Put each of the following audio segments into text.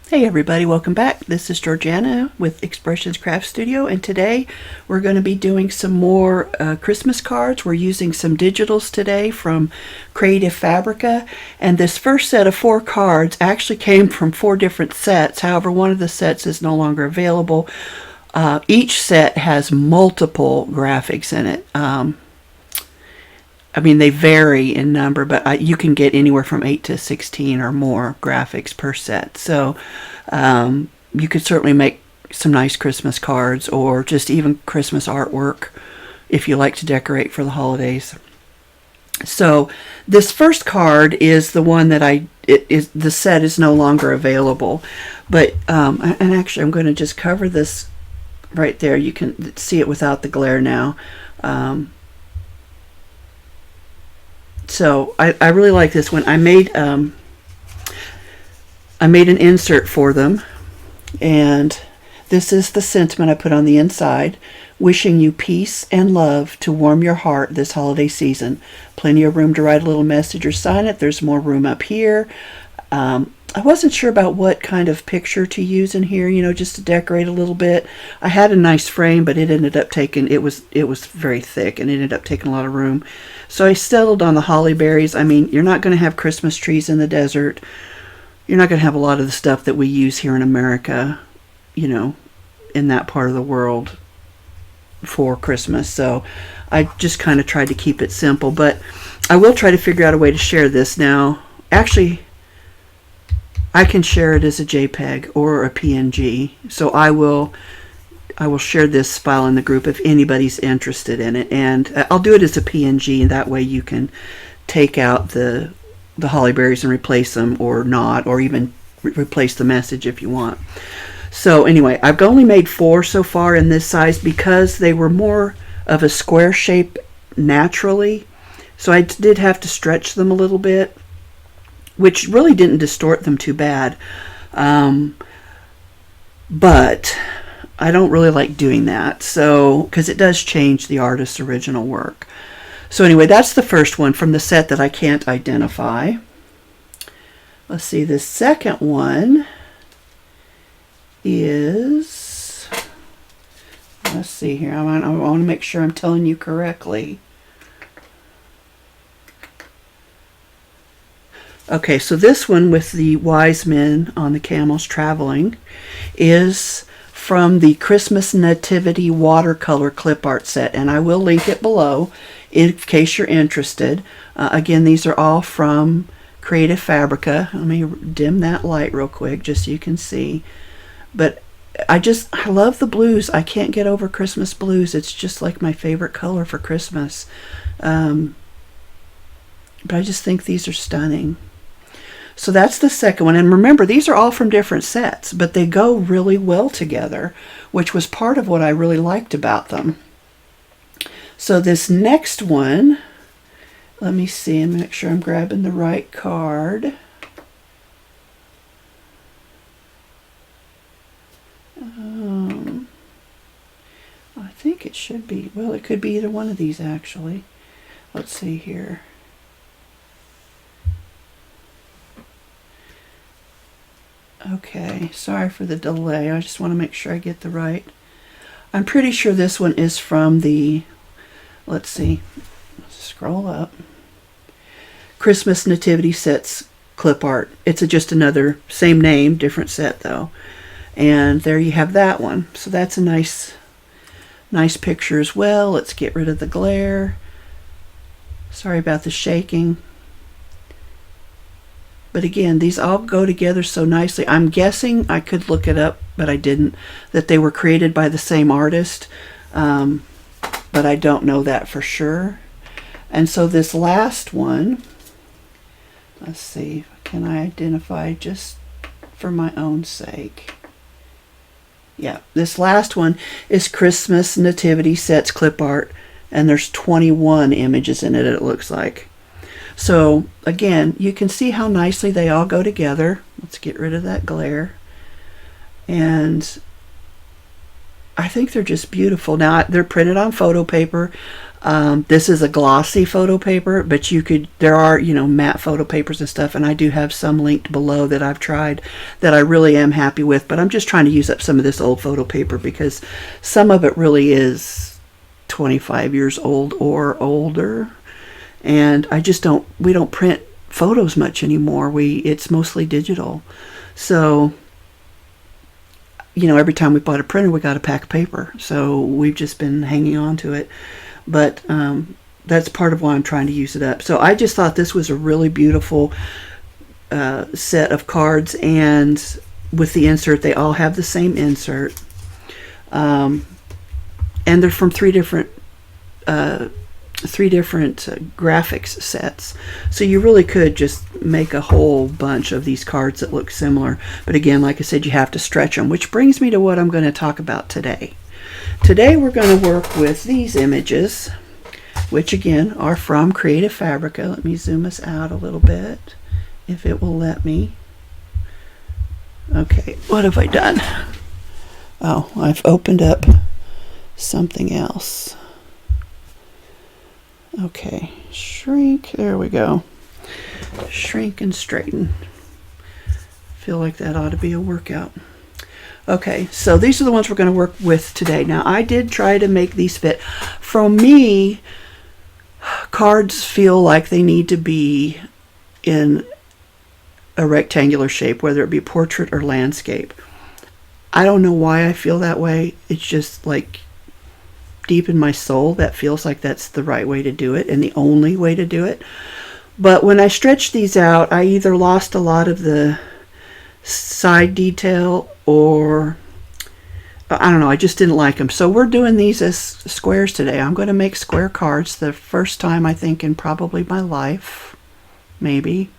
Hey everybody, welcome back. This is Georgiana with Expressions Craft Studio, and today we're going to be doing some more Christmas cards. We're using some digitals today from Creative Fabrica, and this first set of 4 cards actually came from 4 different sets. However, one of the sets is no longer available. Each set has multiple graphics in it. They vary in number, but you can get anywhere from 8 to 16 or more graphics per set. So you could certainly make some nice Christmas cards or just even Christmas artwork if you like to decorate for the holidays. So this first card is the one that the set is no longer available. But, and actually I'm going to just cover this right there. You can see it without the glare now. So I really like this one. I made an insert for them, and this is the sentiment I put on the inside. Wishing you peace and love to warm your heart this holiday season. Plenty of room to write a little message or sign it. There's more room up here. I wasn't sure about what kind of picture to use in here, just to decorate a little bit. I had a nice frame, but it ended up taking, it was very thick and it ended up taking a lot of room. So I settled on the holly berries. You're not going to have Christmas trees in the desert. You're not going to have a lot of the stuff that we use here in America, in that part of the world for Christmas. So I just kind of tried to keep it simple, but I will try to figure out a way to share this now. Actually, I can share it as a JPEG or a PNG. So I will share this file in the group if anybody's interested in it, and I'll do it as a PNG, and that way you can take out the holly berries and replace them or not, or even replace the message if you want. So anyway, I've only made 4 so far in this size because they were more of a square shape naturally. So I did have to stretch them a little bit, which really didn't distort them too bad. But I don't really like doing that, so because it does change the artist's original work. So anyway, that's the first one from the set that I can't identify. Let's see, the second one is, let's see here, I want to make sure I'm telling you correctly. Okay, so this one with the wise men on the camels traveling is from the Christmas Nativity watercolor clip art set, and I will link it below in case you're interested. Again, these are all from Creative Fabrica. Let me dim that light real quick just so you can see. But I love the blues. I can't get over Christmas blues. It's just like my favorite color for Christmas. But I just think these are stunning. So that's the second one. And remember, these are all from different sets, but they go really well together, which was part of what I really liked about them. So this next one, let me see and make sure I'm grabbing the right card. I think it should be, well, it could be either one of these actually. Let's see here. Okay, sorry for the delay. I just want to make sure I get the right. I'm pretty sure this one is from the, let's see, scroll up. Christmas Nativity Sets clip art. It's just another, same name, different set though. And there you have that one. So that's a nice picture as well. Let's get rid of the glare. Sorry about the shaking. But again, these all go together so nicely. I'm guessing, I could look it up, but I didn't, that they were created by the same artist. But I don't know that for sure. And so this last one, let's see, can I identify just for my own sake? Yeah, this last one is Christmas Nativity Sets clip art, and there's 21 images in it looks like. So again, you can see how nicely they all go together. Let's get rid of that glare. And I think they're just beautiful. Now, they're printed on photo paper. This is a glossy photo paper, but there are, matte photo papers and stuff, and I do have some linked below that I've tried that I really am happy with, but I'm just trying to use up some of this old photo paper because some of it really is 25 years old or older, and we don't print photos much anymore. It's mostly digital. So, every time we bought a printer, we got a pack of paper. So we've just been hanging on to it. But that's part of why I'm trying to use it up. So I just thought this was a really beautiful set of cards, and with the insert, they all have the same insert. And they're from three different graphics sets. So you really could just make a whole bunch of these cards that look similar. But again, like I said, you have to stretch them, which brings me to what I'm going to talk about today. Today we're going to work with these images, which again are from Creative Fabrica. Let me zoom us out a little bit, if it will let me. Okay, what have I done? Oh, I've opened up something else. Okay, shrink, there we go. Shrink and straighten. Feel like that ought to be a workout. Okay, so these are the ones we're going to work with today. Now, I did try to make these fit. For me, cards feel like they need to be in a rectangular shape, whether it be portrait or landscape. I don't know why I feel that way. It's just like deep in my soul that feels like that's the right way to do it and the only way to do it. But when I stretched these out, I either lost a lot of the side detail, or I don't know, I just didn't like them. So we're doing these as squares today. I'm going to make square cards, the first time I think in probably my life, maybe.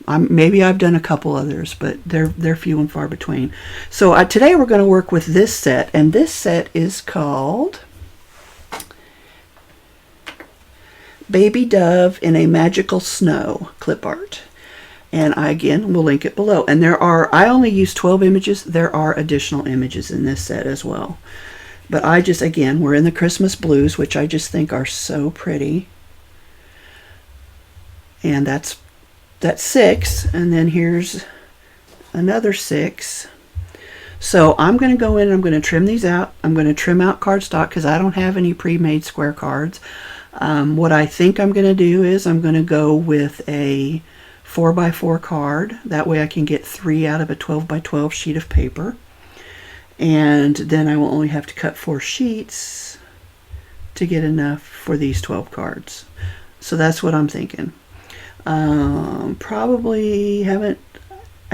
Maybe I've done a couple others, but they're few and far between. So today we're going to work with this set, and this set is called Baby Dove in a Magical Snow clip art. And I, again, will link it below. And I only use 12 images. There are additional images in this set as well. But again, we're in the Christmas blues, which I just think are so pretty. And that's 6. And then here's another 6. So I'm going to go in and I'm going to trim these out. I'm going to trim out cardstock because I don't have any pre-made square cards. What I think I'm going to do is I'm going to go with a 4x4 card. That way I can get 3 out of a 12x12 sheet of paper. And then I will only have to cut 4 sheets to get enough for these 12 cards. So that's what I'm thinking. Probably I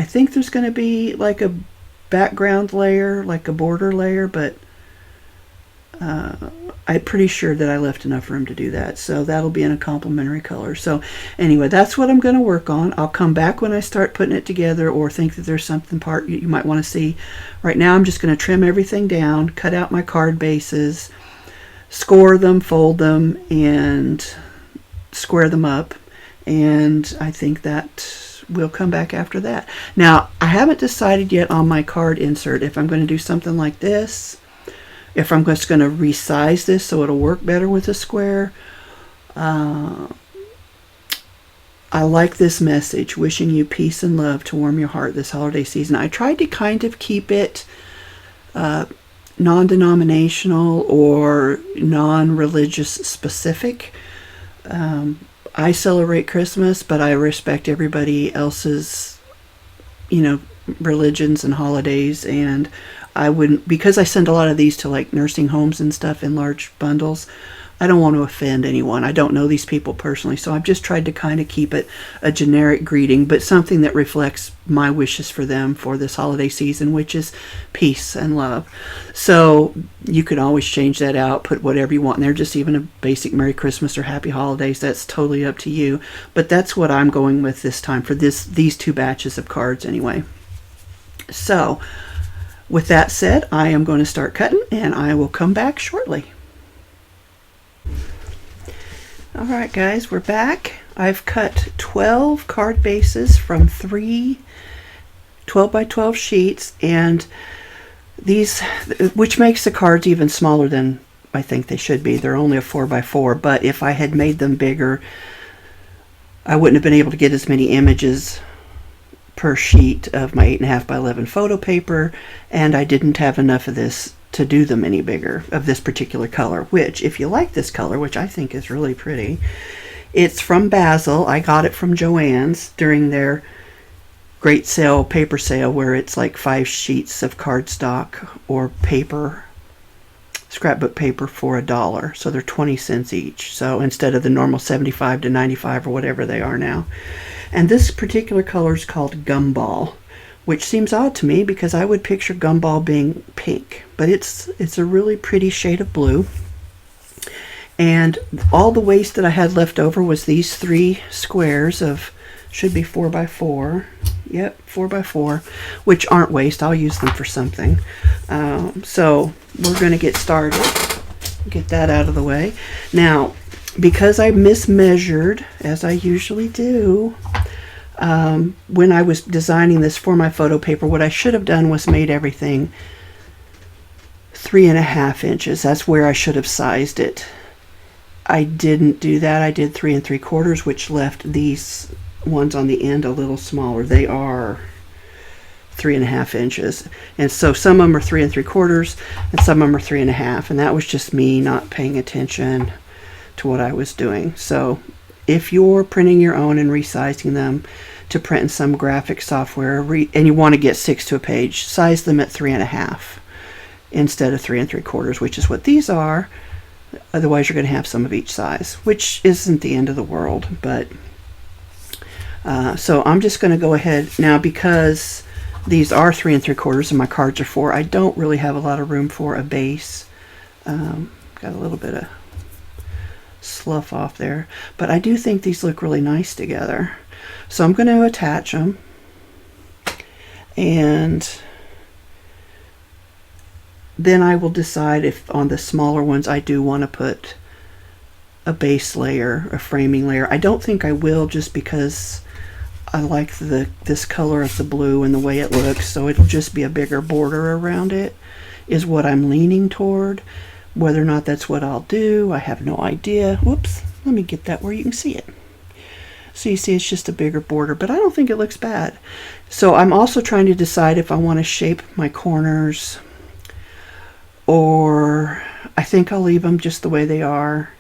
think there's going to be like a background layer, like a border layer, but I'm pretty sure that I left enough room to do that. So that'll be in a complementary color. So anyway, that's what I'm going to work on. I'll come back when I start putting it together or think that there's something part you might want to see. Right now I'm just going to trim everything down, cut out my card bases, score them, fold them, and square them up. And I think that we'll come back after that. Now, I haven't decided yet on my card insert if I'm going to do something like this, if I'm just going to resize this so it'll work better with a square. I like this message, wishing you peace and love to warm your heart this holiday season. I tried to kind of keep it non-denominational or non-religious specific. I celebrate Christmas, but I respect everybody else's, religions and holidays, and I wouldn't, because I send a lot of these to like nursing homes and stuff in large bundles, I don't want to offend anyone. I don't know these people personally, so I've just tried to kind of keep it a generic greeting, but something that reflects my wishes for them for this holiday season, which is peace and love. So you could always change that out, put whatever you want in there, just even a basic Merry Christmas or Happy Holidays. That's totally up to you. But that's what I'm going with this time for these 2 batches of cards anyway. So with that said, I am going to start cutting, and I will come back shortly. Alright guys, we're back. I've cut 12 card bases from 3 12x12 sheets, and these, which makes the cards even smaller than I think they should be. They're only a 4x4, but if I had made them bigger, I wouldn't have been able to get as many images per sheet of my 8.5x11 photo paper, and I didn't have enough of this to do them any bigger, of this particular color, which, if you like this color, which I think is really pretty, it's from Basil. I got it from Joann's during their great sale, paper sale, where it's like 5 sheets of cardstock or paper, scrapbook paper, for $1. So they're 20 cents each. So instead of the normal 75 to 95 or whatever they are now. And this particular color is called Gumball, which seems odd to me because I would picture Gumball being pink, but it's a really pretty shade of blue. And all the waste that I had left over was these 3 squares of, should be 4x4. Yep, 4x4, which aren't waste. I'll use them for something. So we're going to get started. Get that out of the way. Now, because I mismeasured, as I usually do, when I was designing this for my photo paper, what I should have done was made everything 3.5 inches. That's where I should have sized it. I didn't do that. I did 3 3/4, which left these ones on the end a little smaller. They are 3.5 inches, and so some of them are 3 3/4 and some of them are 3.5, and that was just me not paying attention to what I was doing. So if you're printing your own and resizing them to print in some graphic software, and you want to get 6 to a page, size them at 3.5 instead of 3 3/4, which is what these are. Otherwise you're going to have some of each size, which isn't the end of the world. But so I'm just going to go ahead now, because these are 3 3/4 and my cards are 4. I don't really have a lot of room for a base. Got a little bit of slough off there, but I do think these look really nice together. So I'm going to attach them, and then I will decide if on the smaller ones I do want to put a base layer, a framing layer. I don't think I will, just because I like this color of the blue and the way it looks, so it'll just be a bigger border around it, is what I'm leaning toward. Whether or not that's what I'll do, I have no idea. Whoops, let me get that where you can see it. So you see it's just a bigger border, but I don't think it looks bad. So I'm also trying to decide if I want to shape my corners, or I think I'll leave them just the way they are.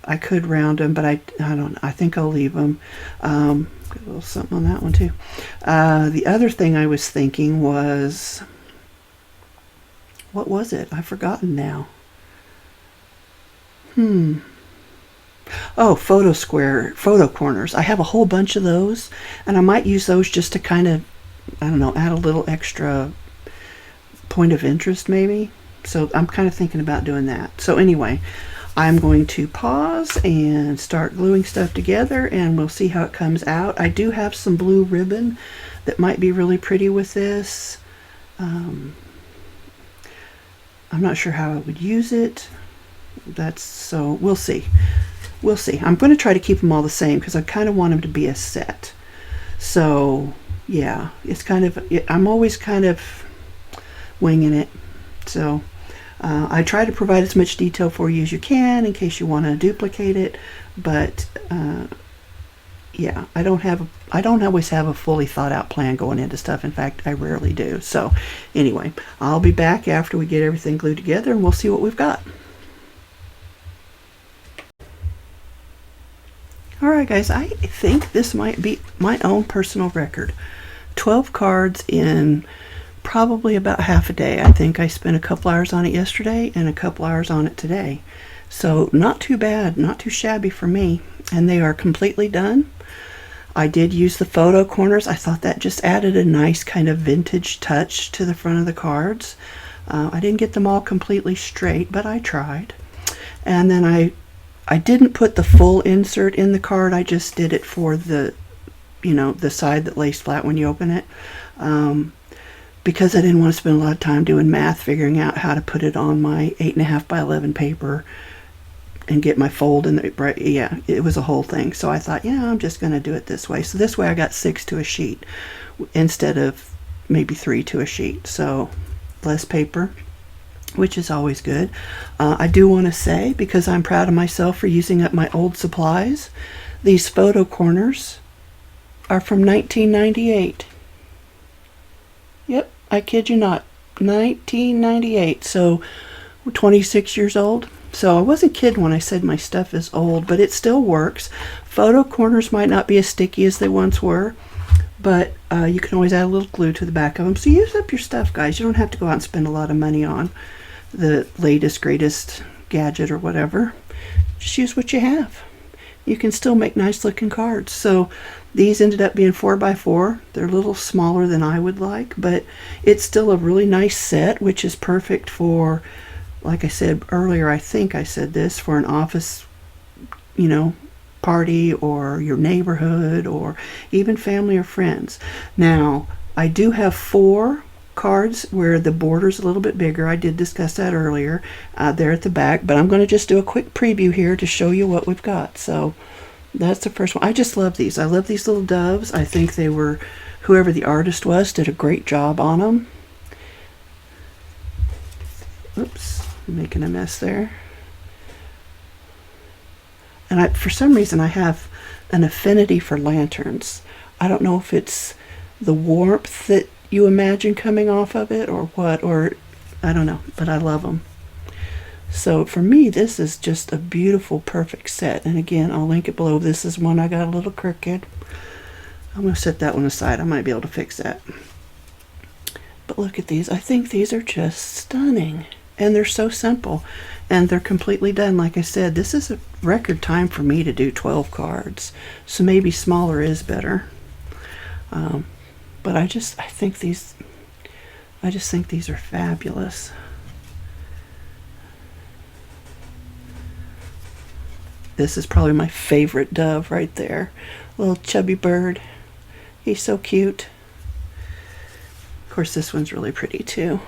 I could round them, but I don't know. I think I'll leave them. Got a little something on that one too. The other thing I was thinking was, what was it? I've forgotten now. Oh, photo corners. I have a whole bunch of those, and I might use those just to kind of, I don't know, add a little extra point of interest maybe. So I'm kind of thinking about doing that. So anyway, I'm going to pause and start gluing stuff together, and we'll see how it comes out. I do have some blue ribbon that might be really pretty with this. I'm not sure how I would use it. So we'll see. We'll see. I'm going to try to keep them all the same because I kind of want them to be a set. So yeah, it's kind of, I'm always kind of winging it. So I try to provide as much detail for you as you can in case you want to duplicate it, but yeah, I don't always have a fully thought out plan going into stuff. In fact, I rarely do. So anyway, I'll be back after we get everything glued together, and we'll see what we've got. Alright guys, I think this might be my own personal record. 12 cards in probably about half a day. I think I spent a couple hours on it yesterday and a couple hours on it today. So not too bad, not too shabby for me. And they are completely done. I did use the photo corners. I thought that just added a nice kind of vintage touch to the front of the cards. I didn't get them all completely straight, but I tried. And then I didn't put the full insert in the card. I just did it for the, the side that lays flat when you open it. Because I didn't want to spend a lot of time doing math, figuring out how to put it on my 8.5 by 11 paper and get my fold in the, yeah, it was a whole thing. So I thought, yeah, I'm just going to do it this way. So this way I got 6 to a sheet instead of maybe 3 to a sheet. So less paper, which is always good. I do want to say, because I'm proud of myself for using up my old supplies, these photo corners are from 1998. Yep, I kid you not, 1998. So 26 years old. So I wasn't kidding when I said my stuff is old, but it still works. Photo corners might not be as sticky as they once were, but you can always add a little glue to the back of them. So use up your stuff, guys. You don't have to go out and spend a lot of money on the latest, greatest gadget or whatever. Just use what you have. You can still make nice looking cards. So these ended up being 4x4. They're a little smaller than I would like, but it's still a really nice set, which is perfect for, like I said earlier, I think I said this, for an office, party, or your neighborhood, or even family or friends. Now, I do have 4 cards where the border's a little bit bigger. I did discuss that earlier there at the back, but I'm going to just do a quick preview here to show you what we've got. So that's the first one. I just love these. I love these little doves. I think they were, whoever the artist was, did a great job on them. Oops, I'm making a mess there. And for some reason, I have an affinity for lanterns. I don't know if it's the warmth that you imagine coming off of it or what, or I don't know, but I love them. So for me, this is just a beautiful, perfect set. And again, I'll link it below. This is one I got a little crooked. I'm going to set that one aside. I might be able to fix that. But look at these. I think these are just stunning. And they're so simple. And they're completely done. Like I said, this is a record time for me to do 12 cards. So maybe smaller is better. But I just think these are fabulous. This is probably my favorite dove right there. Little chubby bird. He's so cute. Of course, this one's really pretty too.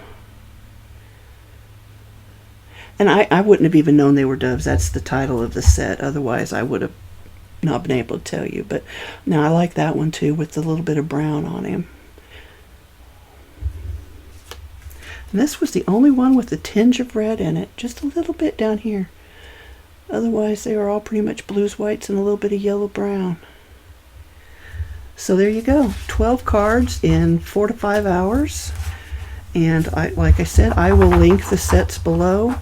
And I wouldn't have even known they were doves. That's the title of the set. Otherwise, I would have not been able to tell you. But now I like that one too, with the little bit of brown on him. And this was the only one with a tinge of red in it, just a little bit down here. Otherwise, they are all pretty much blues, whites, and a little bit of yellow brown. So there you go, 12 cards in 4 to 5 hours. And like I said, I will link the sets below.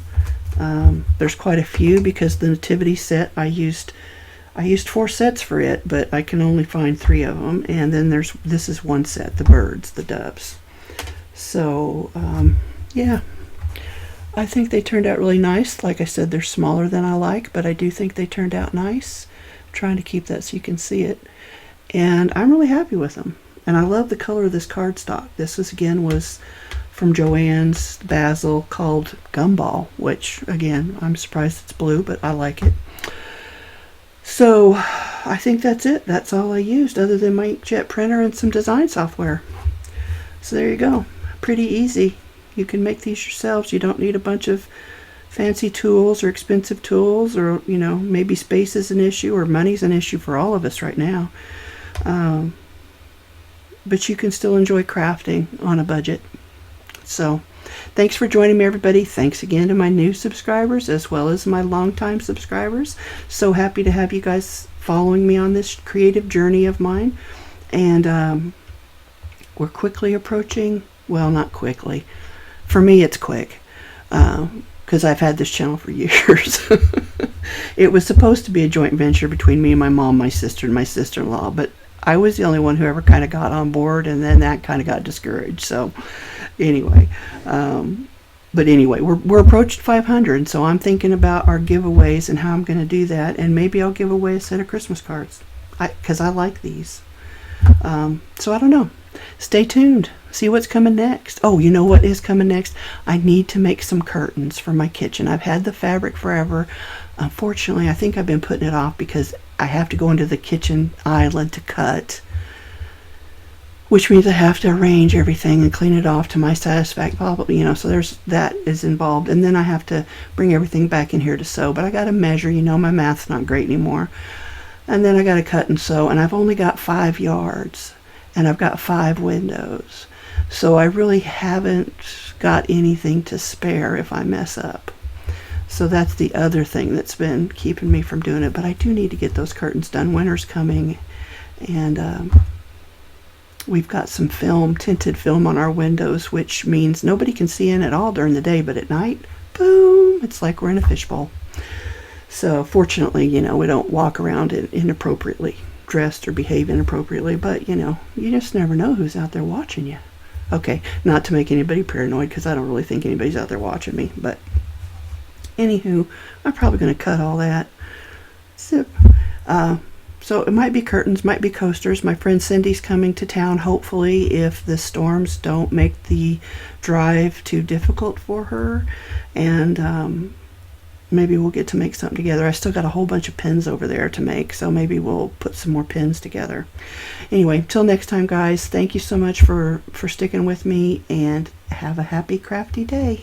There's quite a few because the nativity set I used 4 sets for it, but I can only find 3 of them. And then this is one set, the birds, the doves. So yeah, I think they turned out really nice. Like I said, they're smaller than I like, but I do think they turned out nice. I'm trying to keep that so you can see it. And I'm really happy with them. And I love the color of this cardstock. This was from Joann's Basil, called Gumball, which again, I'm surprised it's blue, but I like it. So I think that's it. That's all I used other than my inkjet printer and some design software. So there you go. Pretty easy. You can make these yourselves. You don't need a bunch of fancy tools or expensive tools, or maybe space is an issue, or money's an issue for all of us right now. But you can still enjoy crafting on a budget. So thanks for joining me, everybody. Thanks again to my new subscribers as well as my longtime subscribers. So happy to have you guys following me on this creative journey of mine. And we're quickly approaching, well, not quickly. For me, it's quick, because I've had this channel for years. It was supposed to be a joint venture between me and my mom, my sister, and my sister-in-law, but I was the only one who ever kind of got on board, and then that kind of got discouraged. So anyway, we're approaching 500, and so I'm thinking about our giveaways and how I'm going to do that, and maybe I'll give away a set of Christmas cards, because I like these. So I don't know. Stay tuned. See what's coming next. Oh, you know what is coming next? I need to make some curtains for my kitchen. I've had the fabric forever. Unfortunately, I think I've been putting it off because I have to go into the kitchen island to cut, which means I have to arrange everything and clean it off to my satisfaction, probably, so that is involved. And then I have to bring everything back in here to sew. But I got to measure, my math's not great anymore. And then I got to cut and sew, and I've only got 5 yards, and I've got 5 windows. So I really haven't got anything to spare if I mess up. So that's the other thing that's been keeping me from doing it. But I do need to get those curtains done. Winter's coming, and we've got some film, tinted film on our windows, which means nobody can see in at all during the day, but at night, boom, it's like we're in a fishbowl. So fortunately, you know, we don't walk around inappropriately dressed or behave inappropriately, but you know, you just never know who's out there watching you. Okay, not to make anybody paranoid, because I don't really think anybody's out there watching me, but anywho, I'm probably going to cut all that. So it might be curtains, might be coasters. My friend Cindy's coming to town, hopefully, if the storms don't make the drive too difficult for her. And maybe we'll get to make something together. I still got a whole bunch of pins over there to make, so maybe we'll put some more pins together. Anyway, till next time, guys, thank you so much for sticking with me, and have a happy crafty day.